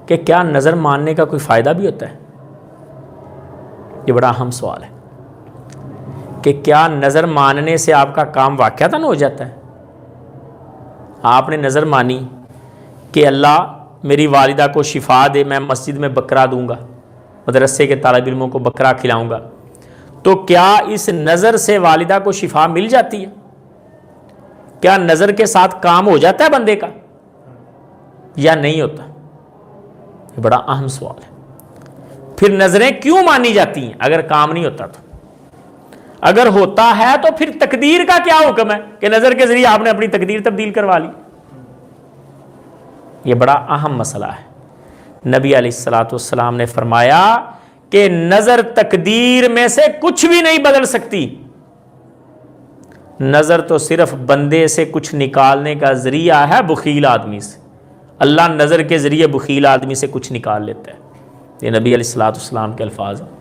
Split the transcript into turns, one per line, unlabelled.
کہ کیا نظر ماننے کا کوئی فائدہ بھی ہوتا ہے؟ یہ بڑا اہم سوال ہے کہ کیا نظر ماننے سے آپ کا کام واقعتاً ہو جاتا ہے؟ آپ نے نظر مانی کہ اللہ میری والدہ کو شفا دے، میں مسجد میں بکرا دوں گا، مدرسے کے طالب علموں کو بکرا کھلاؤں گا، تو کیا اس نظر سے والدہ کو شفا مل جاتی ہے؟ کیا نظر کے ساتھ کام ہو جاتا ہے بندے کا یا نہیں ہوتا؟ یہ بڑا اہم سوال ہے۔ پھر نظریں کیوں مانی جاتی ہیں اگر کام نہیں ہوتا تو؟ اگر ہوتا ہے تو پھر تقدیر کا کیا حکم ہے کہ نظر کے ذریعے آپ نے اپنی تقدیر تبدیل کروا لی؟ یہ بڑا اہم مسئلہ ہے۔ نبی علیہ الصلوۃ والسلام نے فرمایا کہ نظر تقدیر میں سے کچھ بھی نہیں بدل سکتی، نظر تو صرف بندے سے کچھ نکالنے کا ذریعہ ہے، بخیل آدمی سے۔ اللہ نظر کے ذریعے بخیل آدمی سے کچھ نکال لیتا ہے۔ یہ نبی علیہ الصلوۃ والسلام کے الفاظ ہیں۔